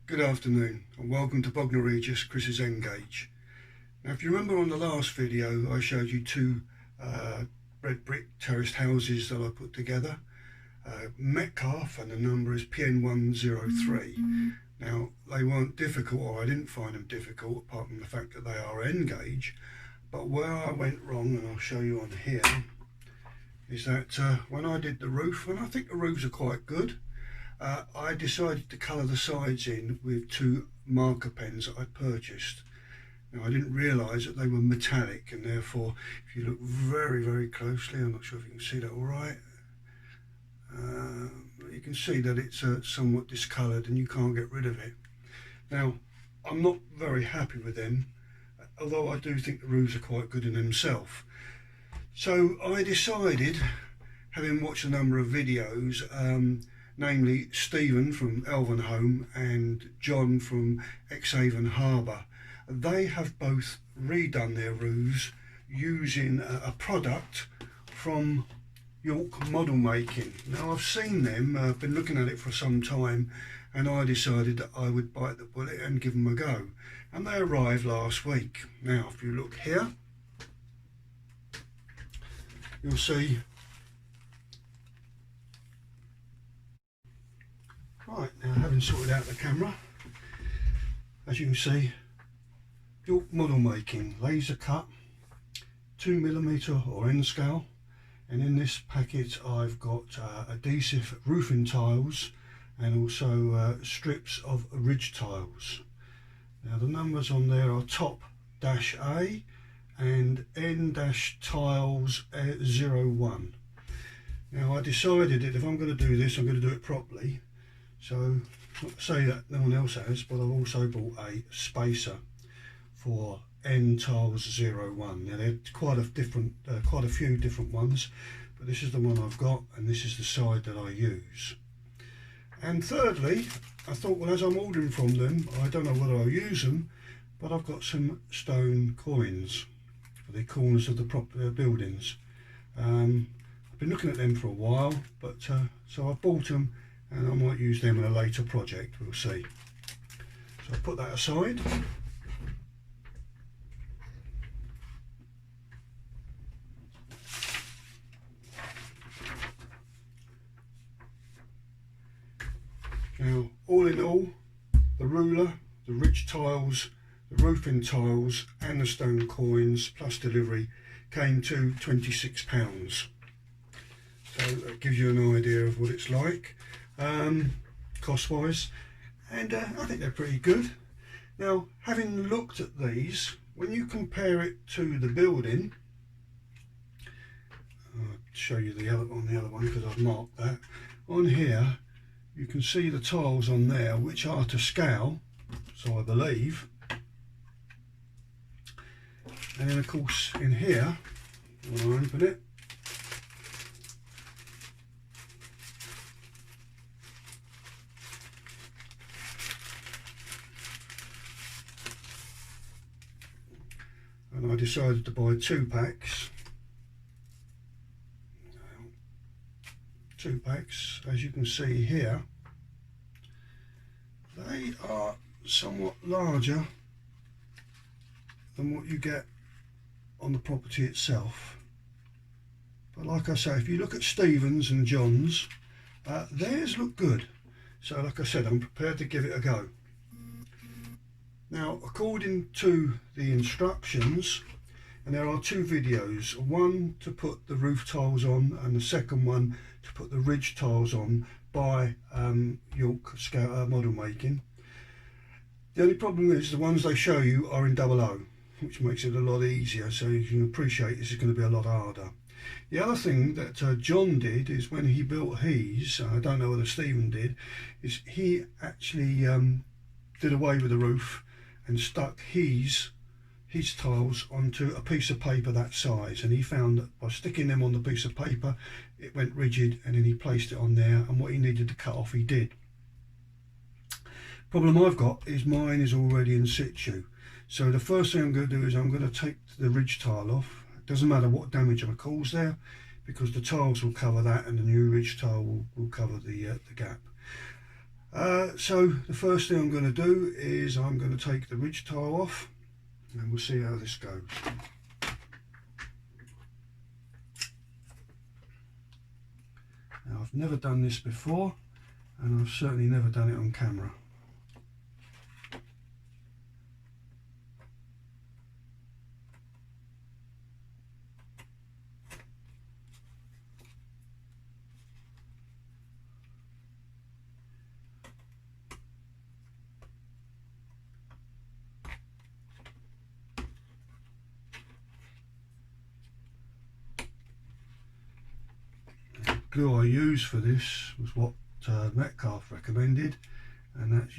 Good afternoon and welcome to Bognor Regis, Chris's N-Gauge. Now if you remember on the last video I showed you two red brick terraced houses that I put together. Metcalfe, and the number is PN103. Now they weren't difficult, or I didn't find them difficult apart from the fact that they are N-Gauge, but where I went wrong, and I'll show you on here, is that when I did the roof, and I think the roofs are quite good, I decided to colour the sides in with two marker pens that I purchased. Now I didn't realise that they were metallic, and therefore if you look very closely, I'm not sure if you can see that all right, you can see that it's somewhat discoloured and you can't get rid of it. Now I'm not very happy with them, although I do think the roofs are quite good in themselves. So I decided, having watched a number of videos, namely Stephen from Elvenhome and John from Exhaven Harbour, they have both redone their roofs using a product from York Modelmaking. Now I've seen them, I've been looking at it for some time, and I decided that I would bite the bullet and give them a go. And they arrived last week. Now if you look here, you'll see. Right, now having sorted out the camera, as you can see, York Modelmaking, laser cut, 2mm or N scale, and in this packet I've got adhesive roofing tiles and also strips of ridge tiles. Now the numbers on there are top-A and N-tiles 01. Now I decided that if I'm going to do this, I'm going to do it properly. So, not to say that no one else has, but I've also bought a spacer for N-tiles 01. Now they're quite a few different ones, but this is the one I've got, and this is the side that I use. And thirdly, I thought, well, as I'm ordering from them, I don't know whether I'll use them, but I've got some stone coins for the corners of the buildings. I've been looking at them for a while, but so I bought them, and I might use them in a later project, we'll see. So I'll put that aside. Now, all in all, the ruler, the ridge tiles, the roofing tiles and the stone coins plus delivery came to £26. So that gives you an idea of what it's like. Cost wise, and I think they're pretty good. Now having looked at these, when you compare it to the building, I'll show you the other one because I've marked that on here. You can see the tiles on there which are to scale, so I believe, and then of course in here, when I open it, and I decided to buy 2 packs. 2 packs, as you can see here, they are somewhat larger than what you get on the property itself. But like I say, if you look at Stephen's and John's, theirs look good. So like I said, I'm prepared to give it a go. Now, according to the instructions, and there are 2 videos, one to put the roof tiles on and the second one to put the ridge tiles on by York Scale Modelmaking. The only problem is the ones they show you are in 00, which makes it a lot easier, so you can appreciate this is going to be a lot harder. The other thing that John did is when he built his, I don't know whether Stephen did, is he actually did away with the roof and stuck his tiles onto a piece of paper that size, and he found that by sticking them on the piece of paper it went rigid, and then he placed it on there, and what he needed to cut off he did. Problem I've got is mine is already in situ, so the first thing I'm going to do is I'm going to take the ridge tile off. It doesn't matter what damage I cause there, because the tiles will cover that and the new ridge tile will cover the gap. So the first thing I'm going to do is I'm going to take the ridge tile off and we'll see how this goes. Now I've never done this before and I've certainly never done it on camera. Glue I used for this was what Metcalfe recommended, and that's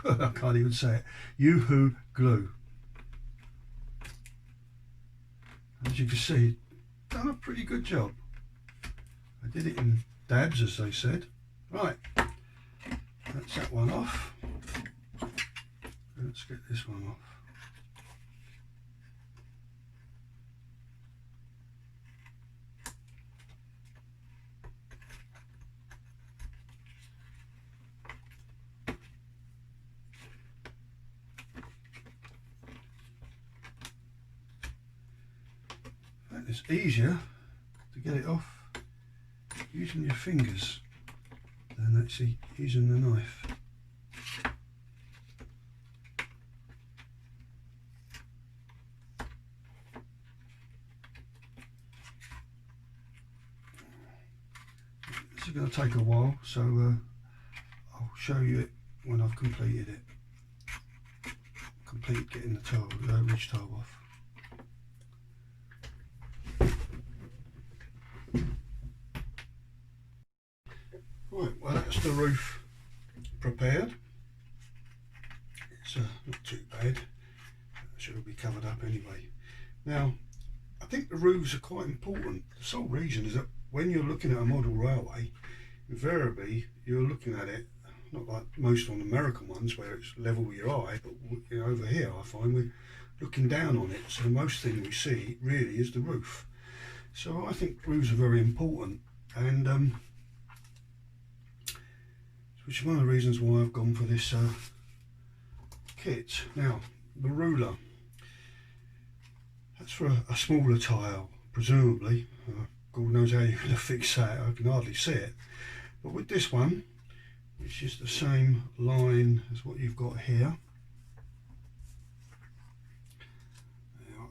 I can't even say it, Yoo-hoo glue. As you can see, done a pretty good job. I did it in dabs, as they said. Right, that's that one off. Let's get this one off. It's easier to get it off using your fingers than actually using the knife. This is going to take a while, so I'll show you it when I've completed it. Complete getting the ridge tile off. Right, well that's the roof prepared. It's not too bad, it should all be covered up anyway. Now I think the roofs are quite important. The sole reason is that when you're looking at a model railway, invariably you're looking at it, not like most on American ones where it's level with your eye, but you know, over here I find we're looking down on it, so the most thing we see really is the roof. So I think roofs are very important, and which is one of the reasons why I've gone for this kit. Now, the ruler, that's for a smaller tile, presumably. God knows how you're going to fix that, I can hardly see it. But with this one, which is the same line as what you've got here,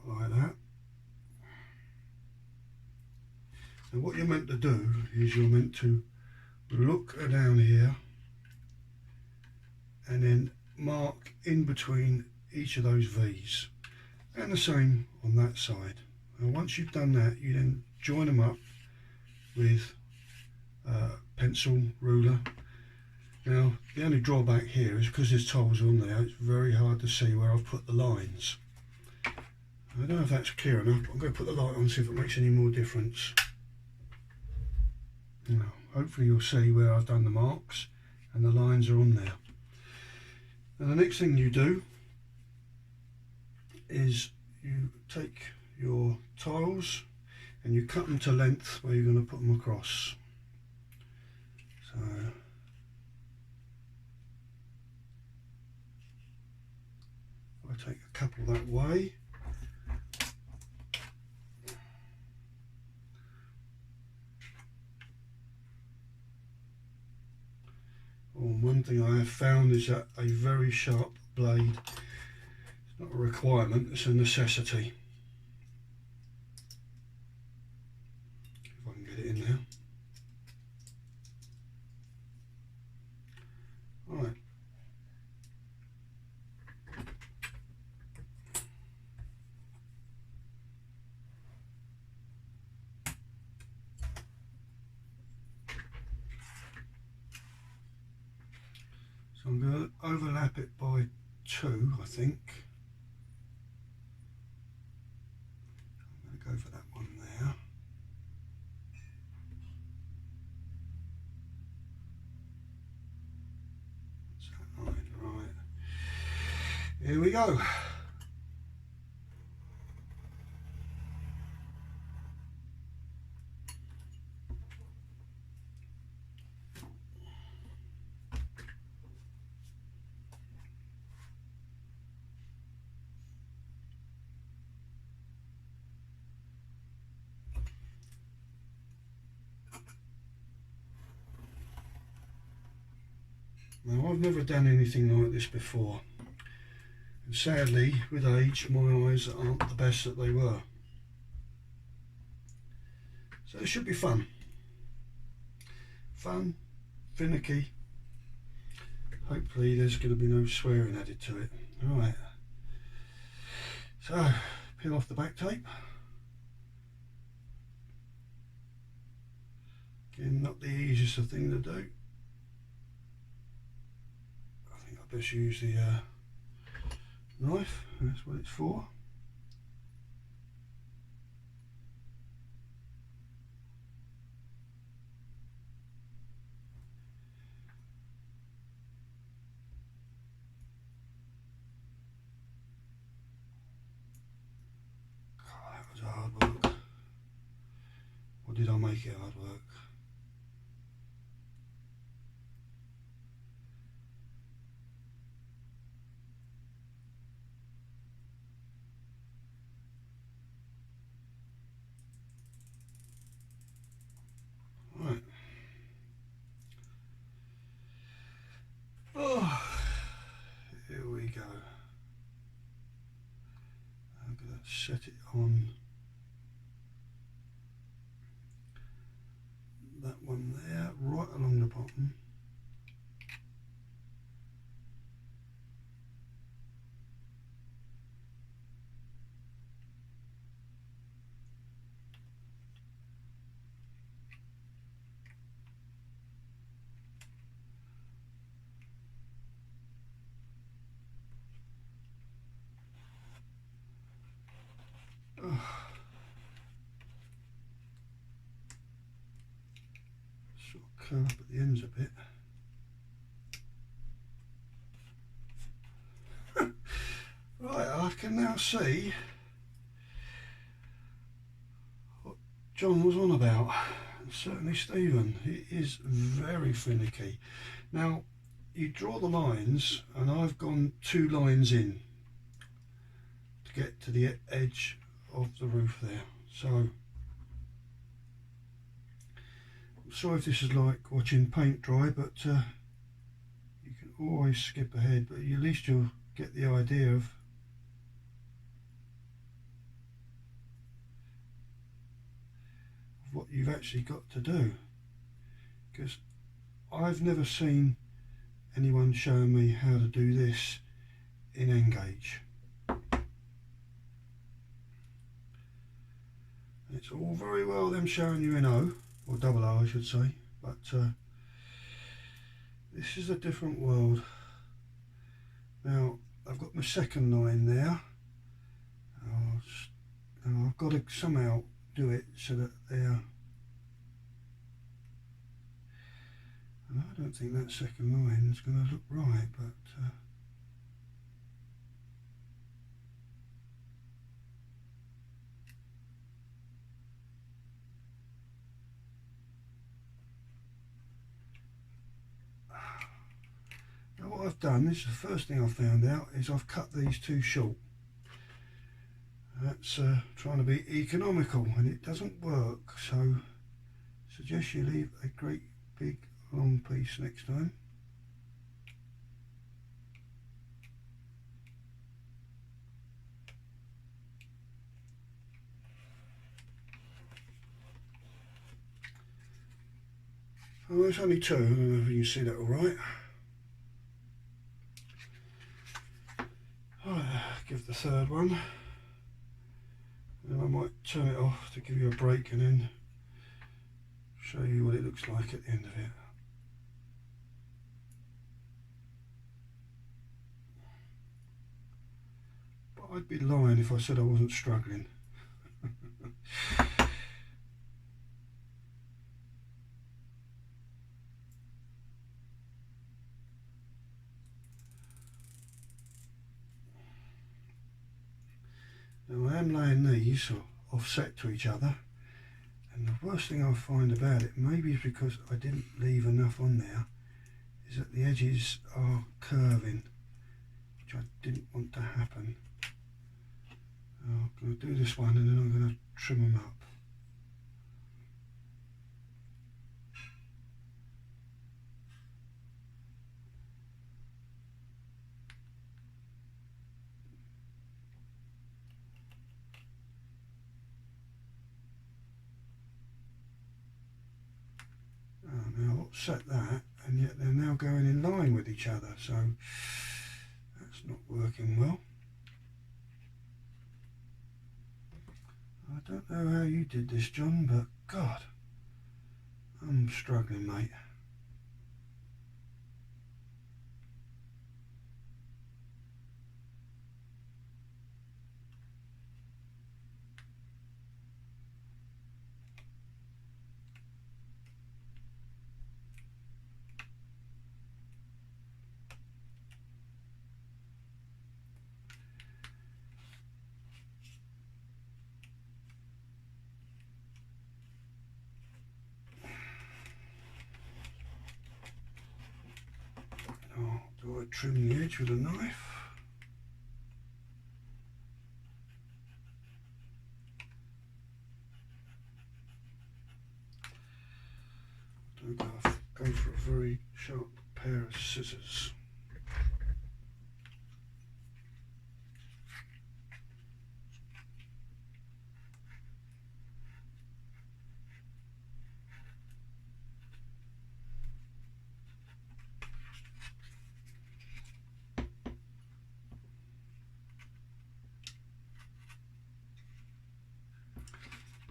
like that. And what you're meant to do is you're meant to look down here and then mark in between each of those V's, and the same on that side. And once you've done that, you then join them up with pencil, ruler. Now the only drawback here is because there's tiles on there, it's very hard to see where I've put the lines. I don't know if that's clear enough, but I'm going to put the light on and see if it makes any more difference. Now hopefully you'll see where I've done the marks and the lines are on there. And the next thing you do is you take your tiles and you cut them to length where you're going to put them across. So I take a couple that way. One thing I have found is that a very sharp blade, it's not a requirement, it's a necessity. If I can get it in there. Right. So I'm going to overlap it by 2, I think. I'm going to go for that one there. That's that line, right. Here we go. Now I've never done anything like this before, and sadly with age my eyes aren't the best that they were, so it should be fun, finicky. Hopefully there's going to be no swearing added to it. Alright, so peel off the back tape. Again, not the easiest thing to do. I think I best use the knife, that's what it's for. God, that was hard work. Or did I make it hard work? Right. Oh, here we go. I'm going to set it on that one there, right along the bottom. Sort of curl up at the ends a bit. Right, I can now see what John was on about, and certainly Stephen. It is very finicky. Now, you draw the lines, and I've gone 2 lines in to get to the edge of the roof there. So, I'm sorry if this is like watching paint dry, but you can always skip ahead, but at least you'll get the idea of what you've actually got to do, because I've never seen anyone showing me how to do this in N gauge. It's all very well them showing you in O, or double O I should say, but this is a different world. Now I've got my second line there. I've got to somehow do it so that they're, and I don't think that second line is going to look right, but now what I've done, this is the first thing I found out, is I've cut these 2 short. That's trying to be economical, and it doesn't work, so I suggest you leave a great big long piece next time. Oh, there's only 2, I don't know if you can see that alright. Give the third one. And I might turn it off to give you a break and then show you what it looks like at the end of it. But I'd be lying if I said I wasn't struggling. Now I am laying these offset to each other, and the worst thing I find about it, maybe it's because I didn't leave enough on there, is that the edges are curving, which I didn't want to happen. I'm going to do this one and then I'm going to trim them up. now offset that, and yet they're now going in line with each other, so that's not working well. I don't know how you did this, John, but God, I'm struggling, mate. Do I trim the edge with a knife? Go for a very sharp pair of scissors.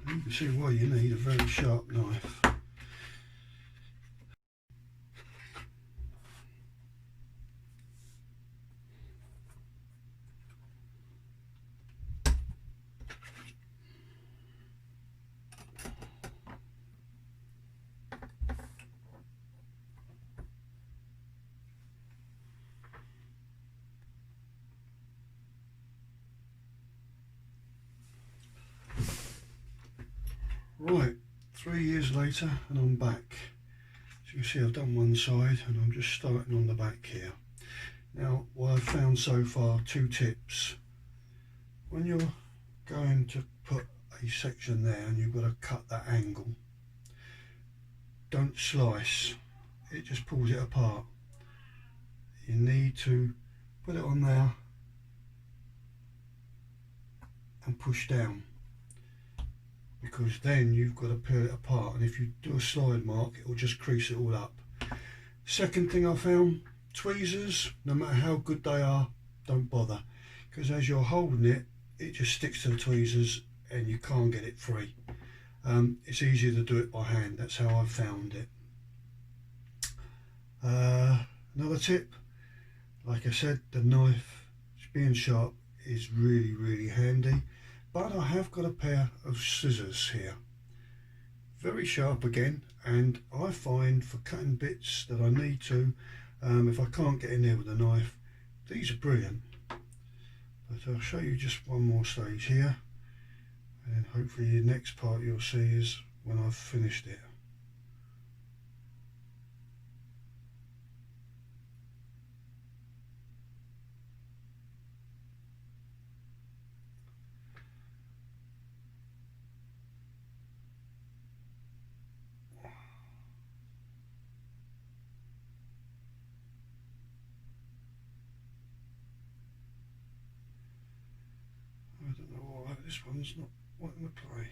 You can see why you need a very sharp knife. Right, 3 years later and I'm back. So you can see I've done one side and I'm just starting on the back here. Now what I've found so far, 2 tips. When you're going to put a section there and you've got to cut that angle, don't slice, it just pulls it apart. You need to put it on there and push down, because then you've got to peel it apart, and if you do a slide mark it will just crease it all up. Second thing I found, tweezers, no matter how good they are, don't bother, because as you're holding it, it just sticks to the tweezers and you can't get it free. It's easier to do it by hand, that's how I've found it. Another tip, like I said, the knife being sharp is really handy. But I have got a pair of scissors here, very sharp again, and I find for cutting bits that I need to, if I can't get in there with a knife, these are brilliant. But I'll show you just one more stage here, and hopefully the next part you'll see is when I've finished it. I don't know why this one's not wanting to play.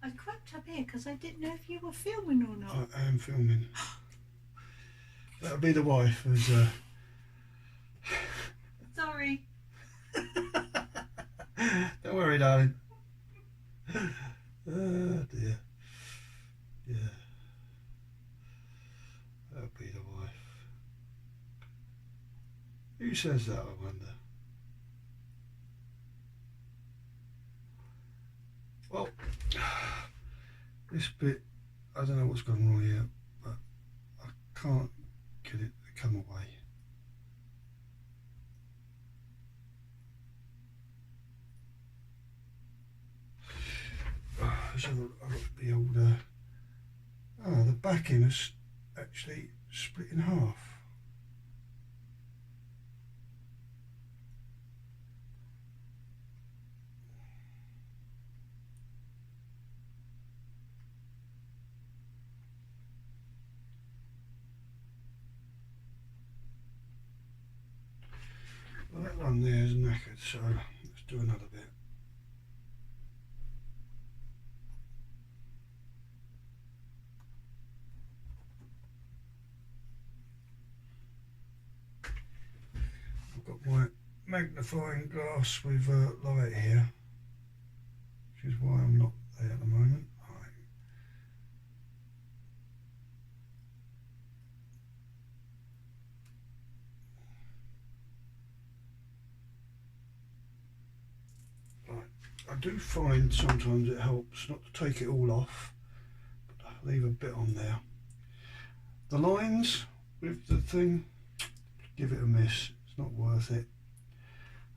I crept up here because I didn't know if you were filming or not. I am filming. That'll be the wife who's Sorry. Don't worry, darling. Oh dear. Yeah. That'll be the wife. Who says that, I wonder? Well, this bit, I don't know what's gone wrong here, but I can't get it to come away. Let's have a look at the old, the backing is actually split in half. bad, so let's do another bit. I've got my magnifying glass with light here, which is why I'm not there at the moment. I do find sometimes it helps not to take it all off, but I leave a bit on there. The lines with the thing, give it a miss, it's not worth it.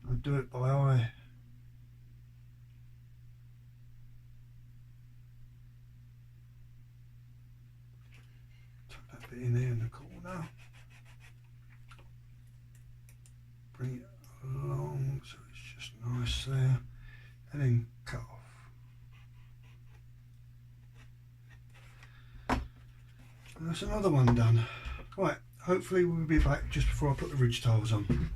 I do it by eye. Tuck that bit in there in the corner. Bring it along so it's just nice there. And then cut off. And that's another one done. Right, hopefully we'll be back just before I put the ridge tiles on.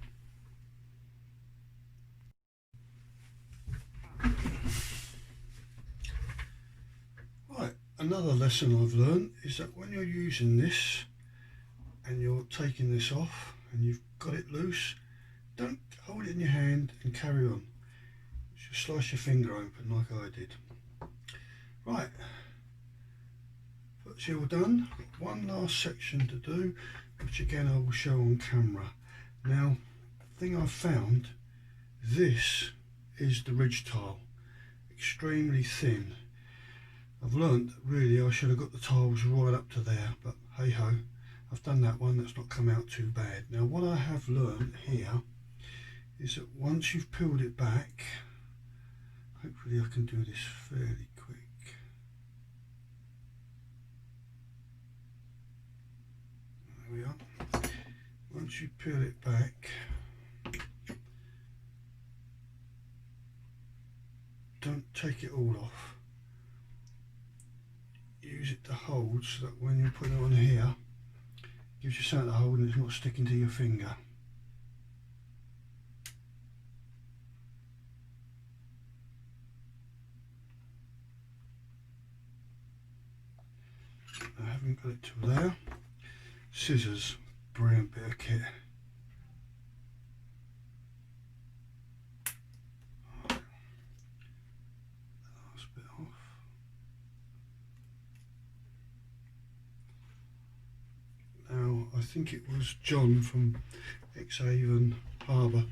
Right, another lesson I've learned is that when you're using this and you're taking this off and you've got it loose, don't hold it in your hand and carry on. Just slice your finger open like I did. Right, that's all done. One last section to do, which again I will show on camera. Now, the thing I've found, this is the ridge tile, extremely thin. I've learnt that really I should have got the tiles right up to there, but hey ho, I've done that one, that's not come out too bad. Now what I have learnt here is that once you've peeled it back, hopefully I can do this fairly quick. There we are. Once you peel it back, don't take it all off. Use it to hold so that when you put it on here, it gives you something to hold and it's not sticking to your finger. I haven't got it to there. Scissors, brilliant bit of kit. Right. Last bit off. Now I think it was John from Exhaven Harbour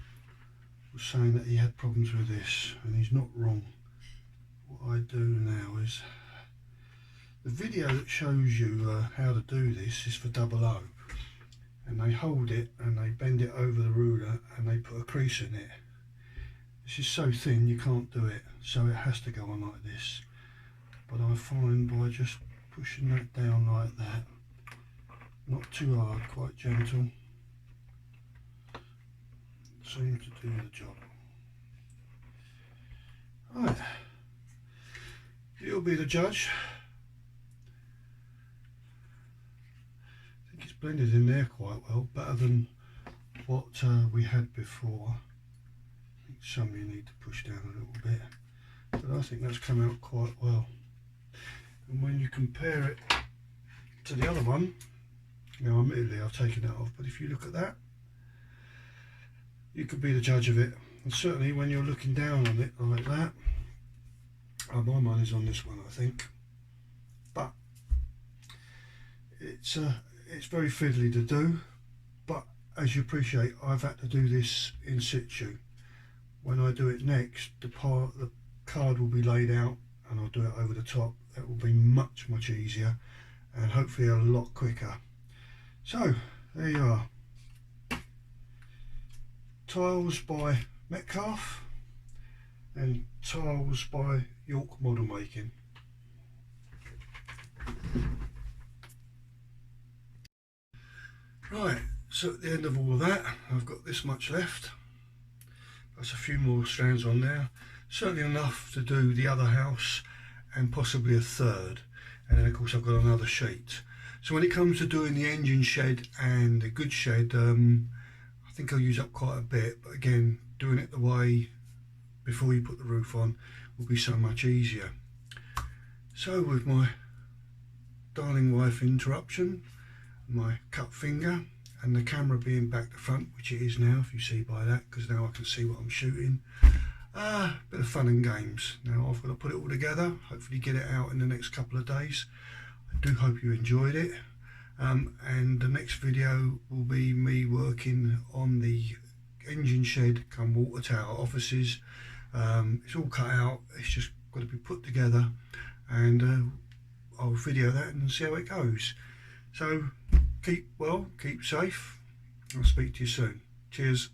was saying that he had problems with this, and he's not wrong. What I do now is, the video that shows you how to do this is for 00, and they hold it and they bend it over the ruler and they put a crease in it. This is so thin you can't do it, so it has to go on like this. But I find by just pushing that down like that, not too hard, quite gentle, seems to do the job. Right, you'll be the judge. Blended in there quite well, better than what we had before. I think some you need to push down a little bit, but I think that's come out quite well. And when you compare it to the other one, now admittedly I've taken that off, but if you look at that, you could be the judge of it. And certainly when you're looking down on it like that, my mind is on this one, I think, but it's very fiddly to do, but as you appreciate, I've had to do this in situ. When I do it next, the card will be laid out and I'll do it over the top. It will be much easier and hopefully a lot quicker. So there you are, tiles by Metcalfe and tiles by York Modelmaking. Right, so at the end of all of that, I've got this much left. That's a few more strands on there, certainly enough to do the other house and possibly a third. And then of course I've got another sheet. So when it comes to doing the engine shed and the goods shed, I I think I'll use up quite a bit, but again, doing it the way before you put the roof on will be so much easier. So with my darling wife interruption, my cut finger, and the camera being back to front, which it is now, if you see by that, because now I can see what I'm shooting. Bit of fun and games. Now I've got to put it all together, hopefully get it out in the next couple of days. I do hope you enjoyed it. And the next video will be me working on the engine shed come water tower offices. It's all cut out, it's just got to be put together, and I'll video that and see how it goes. So keep well, keep safe. I'll speak to you soon. Cheers.